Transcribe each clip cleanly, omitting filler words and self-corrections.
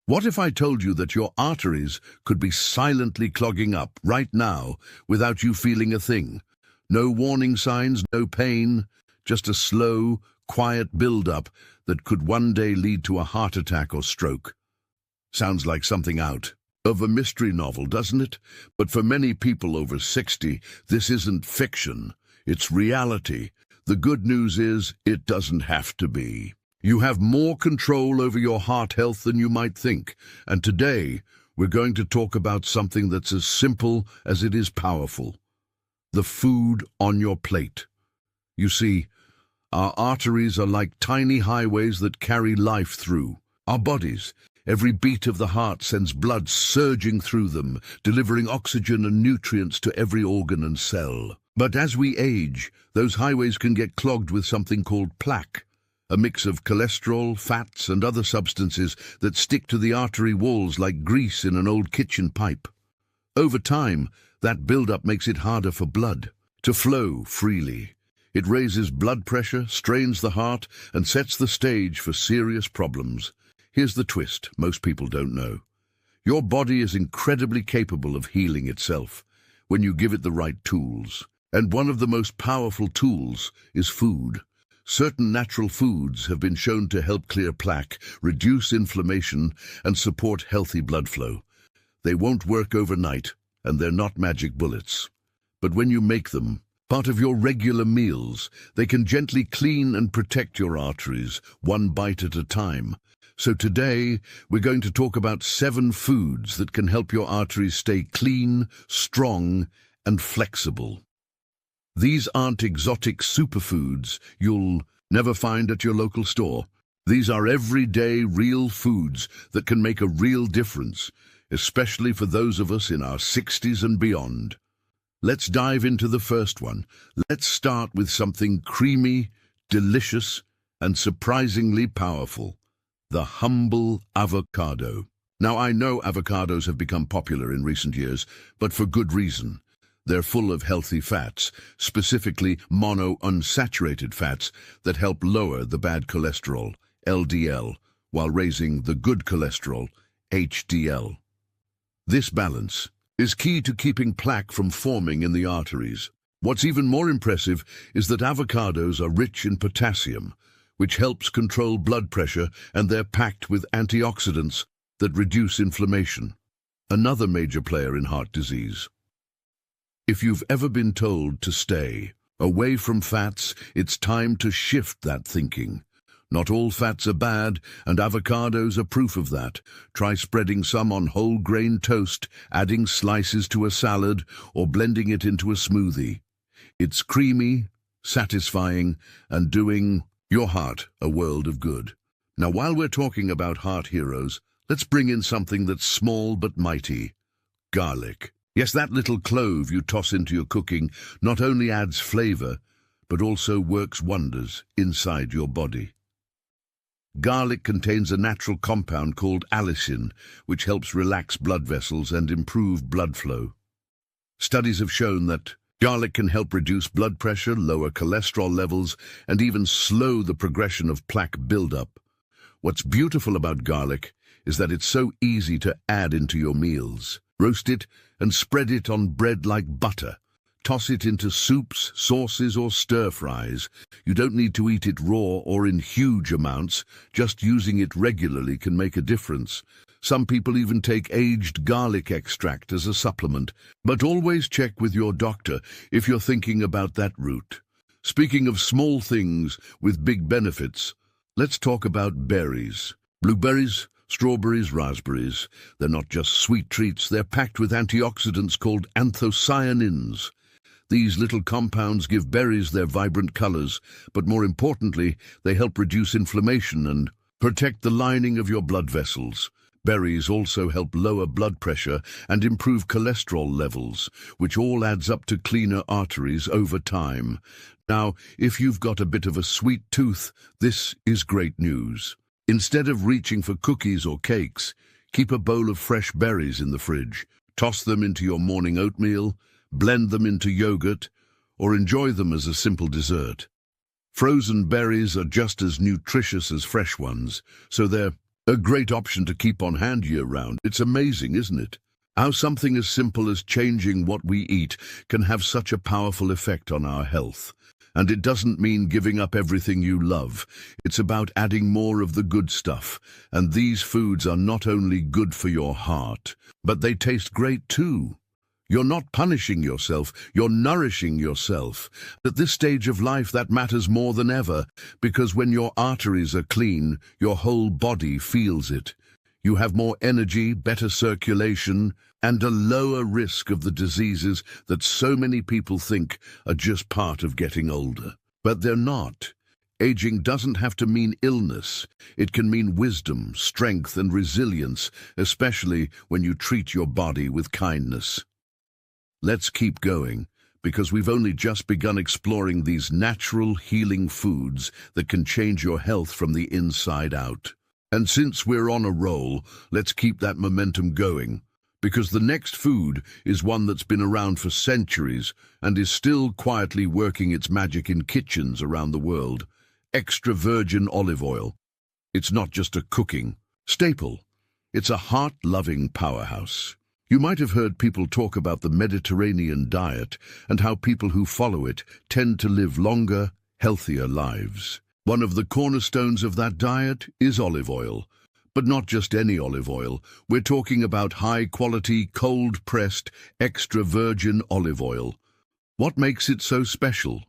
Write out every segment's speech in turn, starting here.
What if I told you that your arteries could be silently clogging up right now without you feeling a thing? No warning signs, no pain, just a slow, quiet build-up that could one day lead to a heart attack or stroke. Sounds like something out of a mystery novel, doesn't it? But for many people over 60, this isn't fiction. It's reality. The good news is it doesn't have to be. You have more control over your heart health than you might think. And today, we're going to talk about something that's as simple as it is powerful. The food on your plate. You see, our arteries are like tiny highways that carry life through our bodies. Every beat of the heart sends blood surging through them, delivering oxygen and nutrients to every organ and cell. But as we age, those highways can get clogged with something called plaque, a mix of cholesterol, fats, and other substances that stick to the artery walls like grease in an old kitchen pipe. Over time, that buildup makes it harder for blood to flow freely. It raises blood pressure, strains the heart, and sets the stage for serious problems. Here's the twist most people don't know. Your body is incredibly capable of healing itself when you give it the right tools. And one of the most powerful tools is food. Certain natural foods have been shown to help clear plaque, reduce inflammation, and support healthy blood flow. They won't work overnight, and they're not magic bullets. But when you make them part of your regular meals, they can gently clean and protect your arteries, one bite at a time. So today, we're going to talk about 7 foods that can help your arteries stay clean, strong, and flexible. These aren't exotic superfoods you'll never find at your local store. These are everyday, real foods that can make a real difference, especially for those of us in our 60s and beyond. Let's dive into the first one. Let's start with something creamy, delicious, and surprisingly powerful. The humble avocado. Now, I know avocados have become popular in recent years, but for good reason. They're full of healthy fats, specifically monounsaturated fats that help lower the bad cholesterol, LDL, while raising the good cholesterol, HDL. This balance is key to keeping plaque from forming in the arteries. What's even more impressive is that avocados are rich in potassium, which helps control blood pressure, and they're packed with antioxidants that reduce inflammation, another major player in heart disease. If you've ever been told to stay away from fats, it's time to shift that thinking. Not all fats are bad, and avocados are proof of that. Try spreading some on whole grain toast, adding slices to a salad, or blending it into a smoothie. It's creamy, satisfying, and doing your heart a world of good. Now, while we're talking about heart heroes, let's bring in something that's small but mighty: garlic. Yes, that little clove you toss into your cooking not only adds flavor, but also works wonders inside your body. Garlic contains a natural compound called allicin, which helps relax blood vessels and improve blood flow. Studies have shown that garlic can help reduce blood pressure, lower cholesterol levels, and even slow the progression of plaque buildup. What's beautiful about garlic is that it's so easy to add into your meals. Roast it and spread it on bread like butter. Toss it into soups, sauces, or stir-fries. You don't need to eat it raw or in huge amounts. Just using it regularly can make a difference. Some people even take aged garlic extract as a supplement. But always check with your doctor if you're thinking about that route. Speaking of small things with big benefits, let's talk about berries. Blueberries, strawberries, raspberries. They're not just sweet treats, they're packed with antioxidants called anthocyanins. These little compounds give berries their vibrant colors, but more importantly, they help reduce inflammation and protect the lining of your blood vessels. Berries also help lower blood pressure and improve cholesterol levels, which all adds up to cleaner arteries over time. Now, if you've got a bit of a sweet tooth, this is great news. Instead of reaching for cookies or cakes, keep a bowl of fresh berries in the fridge. Toss them into your morning oatmeal, blend them into yogurt, or enjoy them as a simple dessert. Frozen berries are just as nutritious as fresh ones, so they're A great option to keep on hand year-round. It's amazing, isn't it? How something as simple as changing what we eat can have such a powerful effect on our health. And it doesn't mean giving up everything you love. It's about adding more of the good stuff. And these foods are not only good for your heart, but they taste great too. You're not punishing yourself, you're nourishing yourself. At this stage of life, that matters more than ever, because when your arteries are clean, your whole body feels it. You have more energy, better circulation, and a lower risk of the diseases that so many people think are just part of getting older. But they're not. Aging doesn't have to mean illness. It can mean wisdom, strength, and resilience, especially when you treat your body with kindness. Let's keep going, because we've only just begun exploring these natural healing foods that can change your health from the inside out. And since we're on a roll, let's keep that momentum going, because the next food is one that's been around for centuries and is still quietly working its magic in kitchens around the world. Extra virgin olive oil. It's not just a cooking staple, it's a heart-loving powerhouse. You might have heard people talk about the Mediterranean diet and how people who follow it tend to live longer, healthier lives. One of the cornerstones of that diet is olive oil. But not just any olive oil. We're talking about high-quality, cold-pressed, extra virgin olive oil. What makes it so special?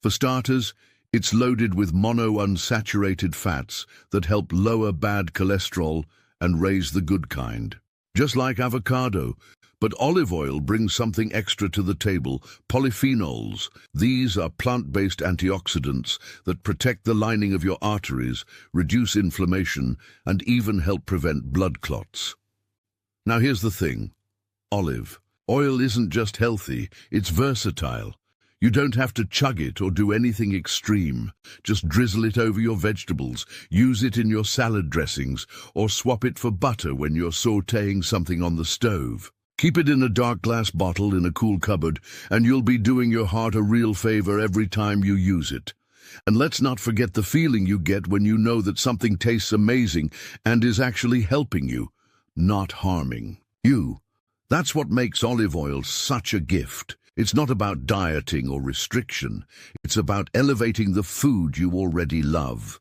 For starters, it's loaded with monounsaturated fats that help lower bad cholesterol and raise the good kind. Just like avocado, but olive oil brings something extra to the table: polyphenols. These are plant-based antioxidants that protect the lining of your arteries, reduce inflammation, and even help prevent blood clots. Now here's the thing. Olive oil isn't just healthy, it's versatile. You don't have to chug it or do anything extreme. Just drizzle it over your vegetables, use it in your salad dressings, or swap it for butter when you're sautéing something on the stove. Keep it in a dark glass bottle in a cool cupboard, and you'll be doing your heart a real favor every time you use it. And let's not forget the feeling you get when you know that something tastes amazing and is actually helping you, not harming you. That's what makes olive oil such a gift. It's not about dieting or restriction. It's about elevating the food you already love.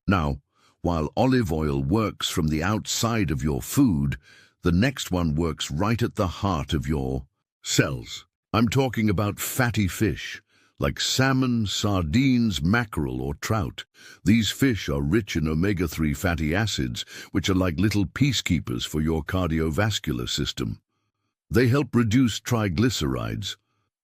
Now, while olive oil works from the outside of your food, the next one works right at the heart of your cells. I'm talking about fatty fish, like salmon, sardines, mackerel, or trout. These fish are rich in omega-3 fatty acids, which are like little peacekeepers for your cardiovascular system. They help reduce triglycerides.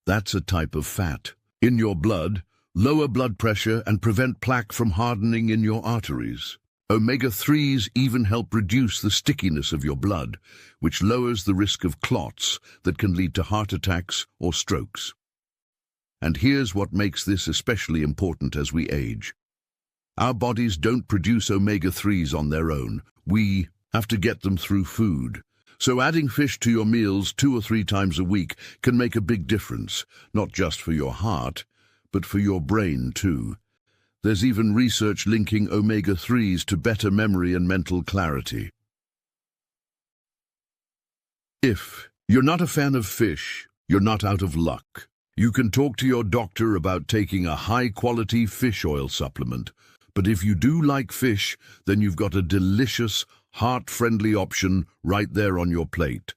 That's a type of fat in your blood, lower blood pressure, and prevent plaque from hardening in your arteries. Omega-3s even help reduce the stickiness of your blood, which lowers the risk of clots that can lead to heart attacks or strokes. And here's what makes this especially important as we age. Our bodies don't produce omega-3s on their own. We have to get them through food. So adding fish to your meals 2 or 3 times a week can make a big difference, not just for your heart, but for your brain too. There's even research linking omega-3s to better memory and mental clarity. If you're not a fan of fish, you're not out of luck. You can talk to your doctor about taking a high-quality fish oil supplement. But if you do like fish, then you've got a delicious, heart-friendly option right there on your plate.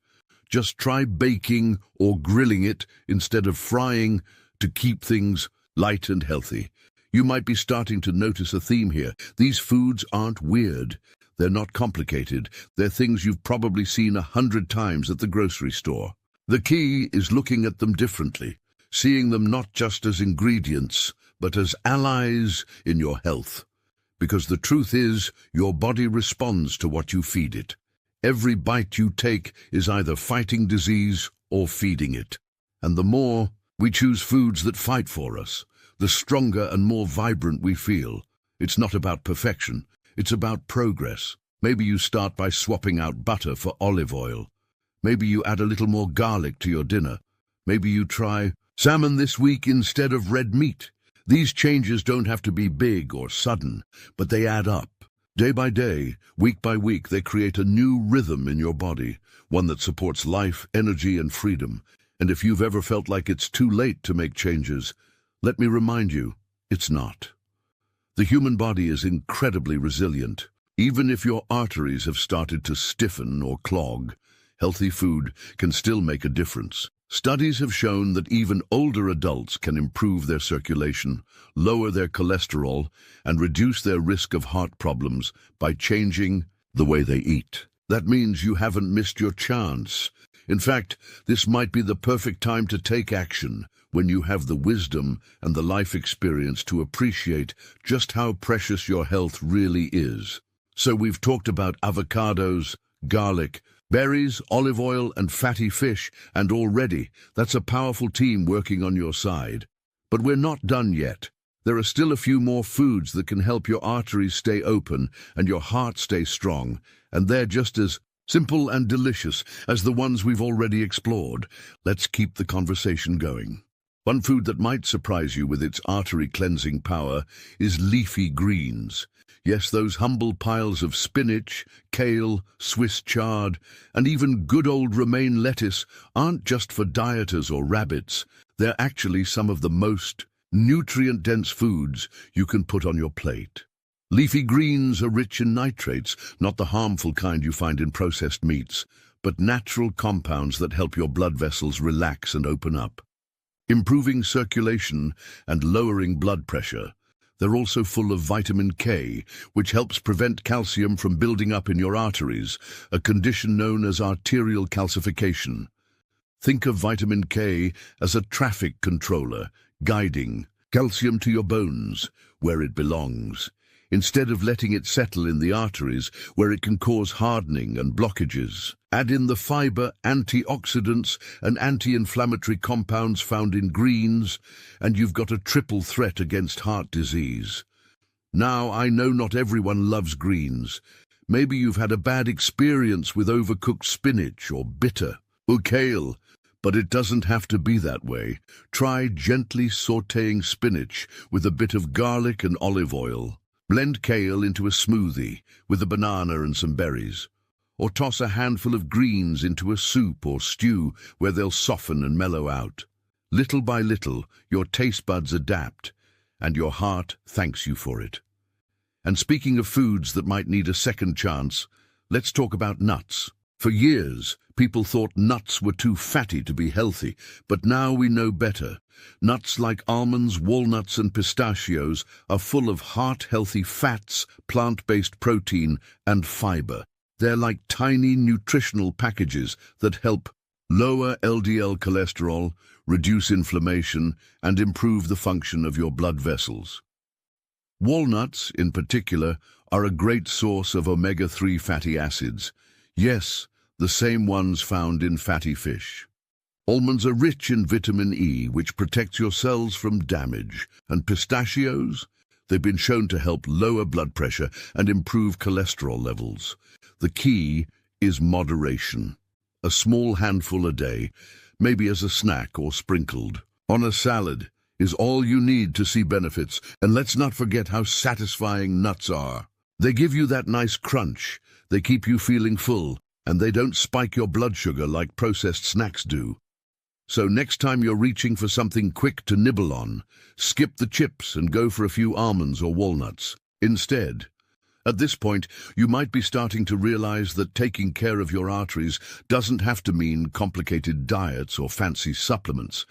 Just try baking or grilling it instead of frying to keep things light and healthy. You might be starting to notice a theme here. These foods aren't weird. They're not complicated. They're things you've probably seen 100 times at the grocery store. The key is looking at them differently, seeing them not just as ingredients, but as allies in your health. Because the truth is, your body responds to what you feed it. Every bite you take is either fighting disease or feeding it. And the more we choose foods that fight for us, the stronger and more vibrant we feel. It's not about perfection, it's about progress. Maybe you start by swapping out butter for olive oil. Maybe you add a little more garlic to your dinner. Maybe you try salmon this week instead of red meat. These changes don't have to be big or sudden, but they add up. Day by day, week by week, they create a new rhythm in your body, one that supports life, energy, and freedom. And if you've ever felt like it's too late to make changes, let me remind you, it's not. The human body is incredibly resilient. Even if your arteries have started to stiffen or clog, healthy food can still make a difference. Studies have shown that even older adults can improve their circulation, lower their cholesterol, and reduce their risk of heart problems by changing the way they eat. That means you haven't missed your chance. In fact, this might be the perfect time to take action when you have the wisdom and the life experience to appreciate just how precious your health really is. So we've talked about avocados, garlic, berries, olive oil, and fatty fish, and already that's a powerful team working on your side. But we're not done yet. There are still a few more foods that can help your arteries stay open and your heart stay strong, and they're just as simple and delicious as the ones we've already explored. Let's keep the conversation going. One food that might surprise you with its artery cleansing power is leafy greens. Yes, those humble piles of spinach, kale, Swiss chard, and even good old romaine lettuce aren't just for dieters or rabbits. They're actually some of the most nutrient-dense foods you can put on your plate. Leafy greens are rich in nitrates, not the harmful kind you find in processed meats, but natural compounds that help your blood vessels relax and open up, improving circulation and lowering blood pressure. They're also full of vitamin K, which helps prevent calcium from building up in your arteries, a condition known as arterial calcification. Think of vitamin K as a traffic controller, guiding calcium to your bones, where it belongs, instead of letting it settle in the arteries, where it can cause hardening and blockages. Add in the fiber, antioxidants, and anti-inflammatory compounds found in greens, and you've got a triple threat against heart disease. Now, I know not everyone loves greens. Maybe you've had a bad experience with overcooked spinach or bitter or kale, but it doesn't have to be that way. Try gently sautéing spinach with a bit of garlic and olive oil. Blend kale into a smoothie with a banana and some berries. Or toss a handful of greens into a soup or stew where they'll soften and mellow out. Little by little, your taste buds adapt, and your heart thanks you for it. And speaking of foods that might need a second chance, let's talk about nuts. For years, people thought nuts were too fatty to be healthy, but now we know better. Nuts like almonds, walnuts, and pistachios are full of heart-healthy fats, plant-based protein, and fiber. They're like tiny nutritional packages that help lower LDL cholesterol, reduce inflammation, and improve the function of your blood vessels. Walnuts, in particular, are a great source of omega-3 fatty acids. Yes, the same ones found in fatty fish. Almonds are rich in vitamin E, which protects your cells from damage. And pistachios? They've been shown to help lower blood pressure and improve cholesterol levels. The key is moderation. A small handful a day, maybe as a snack or sprinkled on a salad, is all you need to see benefits. And let's not forget how satisfying nuts are. They give you that nice crunch, they keep you feeling full, and they don't spike your blood sugar like processed snacks do. So next time you're reaching for something quick to nibble on, skip the chips and go for a few almonds or walnuts instead. At this point, you might be starting to realize that taking care of your arteries doesn't have to mean complicated diets or fancy supplements.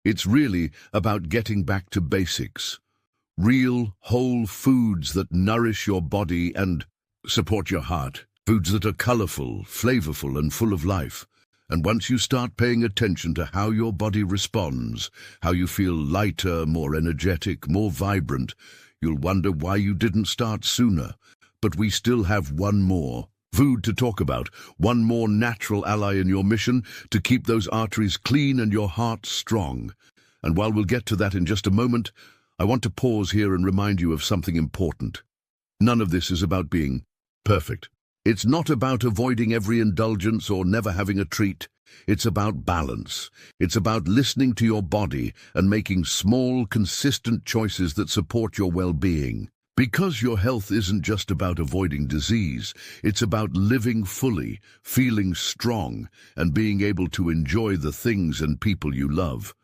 It's really about getting back to basics. Real, whole foods that nourish your body and support your heart. Foods that are colorful, flavorful, and full of life. And once you start paying attention to how your body responds, how you feel lighter, more energetic, more vibrant, you'll wonder why you didn't start sooner. But we still have one more food to talk about, one more natural ally in your mission to keep those arteries clean and your heart strong. And while we'll get to that in just a moment, I want to pause here and remind you of something important. None of this is about being perfect. It's not about avoiding every indulgence or never having a treat. It's about balance. It's about listening to your body and making small, consistent choices that support your well-being. Because your health isn't just about avoiding disease, it's about living fully, feeling strong, and being able to enjoy the things and people you love.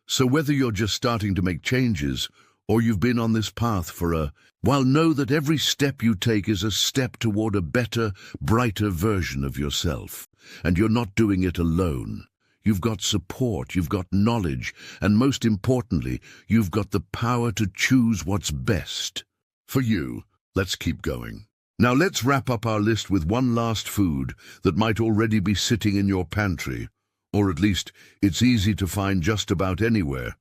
So whether you're just starting to make changes, or you've been on this path for a while, know that every step you take is a step toward a better, brighter version of yourself. And you're not doing it alone. You've got support, you've got knowledge, and most importantly, you've got the power to choose what's best for you. Let's keep going. Now let's wrap up our list with one last food that might already be sitting in your pantry, or at least it's easy to find just about anywhere.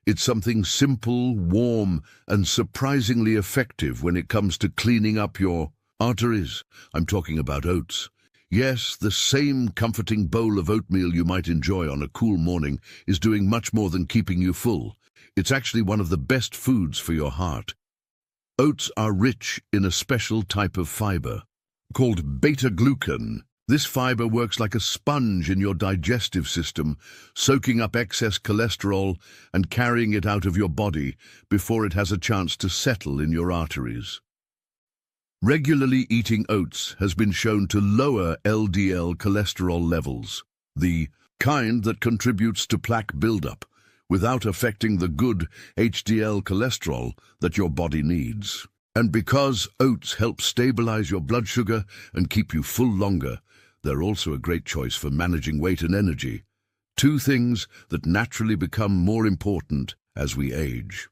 It's something simple, warm, and surprisingly effective when it comes to cleaning up your arteries. I'm talking about oats. Yes, the same comforting bowl of oatmeal you might enjoy on a cool morning is doing much more than keeping you full. It's actually one of the best foods for your heart. Oats are rich in a special type of fiber called beta-glucan. This fiber works like a sponge in your digestive system, soaking up excess cholesterol and carrying it out of your body before it has a chance to settle in your arteries. Regularly eating oats has been shown to lower LDL cholesterol levels, the kind that contributes to plaque buildup, without affecting the good HDL cholesterol that your body needs. And because oats help stabilize your blood sugar and keep you full longer, they're also a great choice for managing weight and energy, two things that naturally become more important as we age.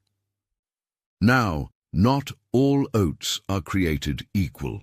Now, not all oats are created equal.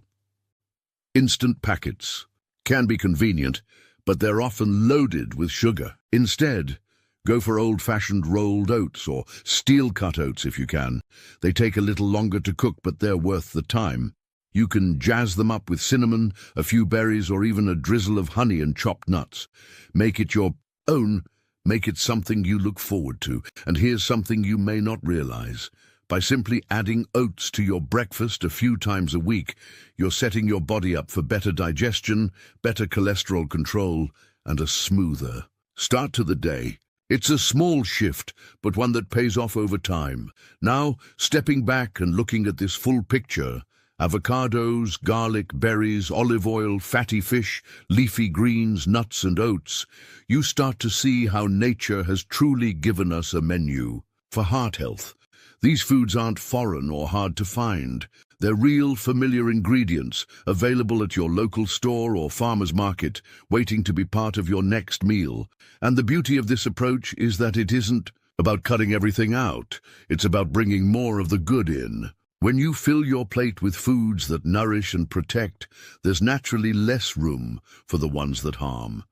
Instant packets can be convenient, but they're often loaded with sugar. Instead, go for old-fashioned rolled oats or steel-cut oats if you can. They take a little longer to cook, but they're worth the time. You can jazz them up with cinnamon, a few berries, or even a drizzle of honey and chopped nuts. Make it your own. Make it something you look forward to. And here's something you may not realize. By simply adding oats to your breakfast a few times a week, you're setting your body up for better digestion, better cholesterol control, and a smoother start to the day. It's a small shift, but one that pays off over time. Now, stepping back and looking at this full picture, avocados, garlic, berries, olive oil, fatty fish, leafy greens, nuts and oats, you start to see how nature has truly given us a menu for heart health. These foods aren't foreign or hard to find. They're real, familiar ingredients, available at your local store or farmer's market, waiting to be part of your next meal. And the beauty of this approach is that it isn't about cutting everything out. It's about bringing more of the good in. When you fill your plate with foods that nourish and protect, there's naturally less room for the ones that harm.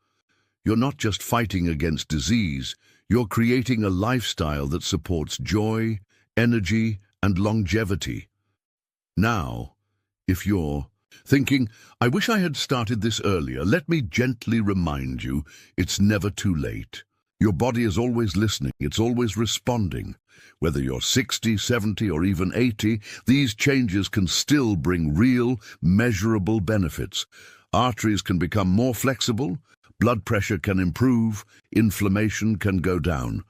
You're not just fighting against disease, you're creating a lifestyle that supports joy, energy, and longevity. Now, if you're thinking, I wish I had started this earlier, let me gently remind you, it's never too late. Your body is always listening, it's always responding. Whether you're 60, 70, or even 80, these changes can still bring real, measurable benefits. Arteries can become more flexible, blood pressure can improve, inflammation can go down.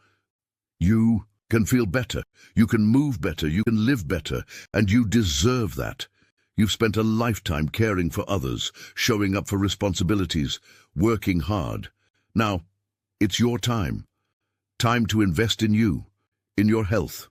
You can feel better, you can move better, you can live better, and you deserve that. You've spent a lifetime caring for others, showing up for responsibilities, working hard. Now, it's your time. Time to invest in you, in your health,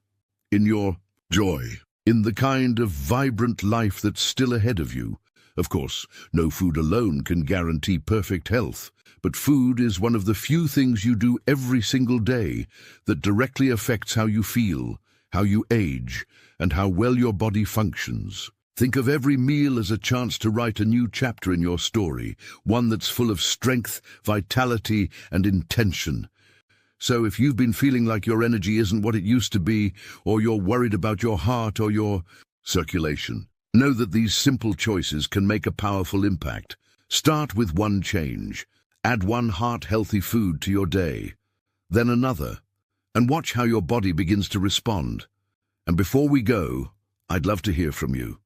in your joy, in the kind of vibrant life that's still ahead of you. Of course, no food alone can guarantee perfect health, but food is one of the few things you do every single day that directly affects how you feel, how you age, and how well your body functions. Think of every meal as a chance to write a new chapter in your story, one that's full of strength, vitality, and intention. So if you've been feeling like your energy isn't what it used to be, or you're worried about your heart or your circulation, know that these simple choices can make a powerful impact. Start with one change. Add one heart-healthy food to your day, then another, and watch how your body begins to respond. And before we go, I'd love to hear from you.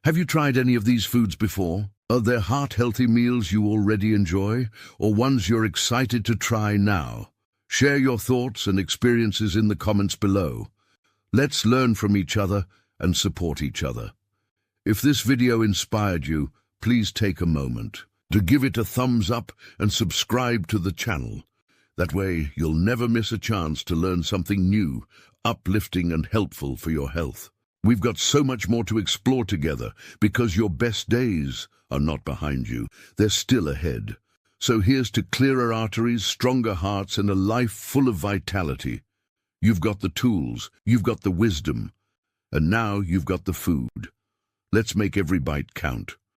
Have you tried any of these foods before? Are there heart-healthy meals you already enjoy, or ones you're excited to try now? Share your thoughts and experiences in the comments below. Let's learn from each other and support each other. If this video inspired you, please take a moment to give it a thumbs up and subscribe to the channel. That way, you'll never miss a chance to learn something new, uplifting and helpful for your health. We've got so much more to explore together because your best days are not behind you, they're still ahead. So here's to clearer arteries, stronger hearts, and a life full of vitality. You've got the tools, you've got the wisdom, and now you've got the food. Let's make every bite count.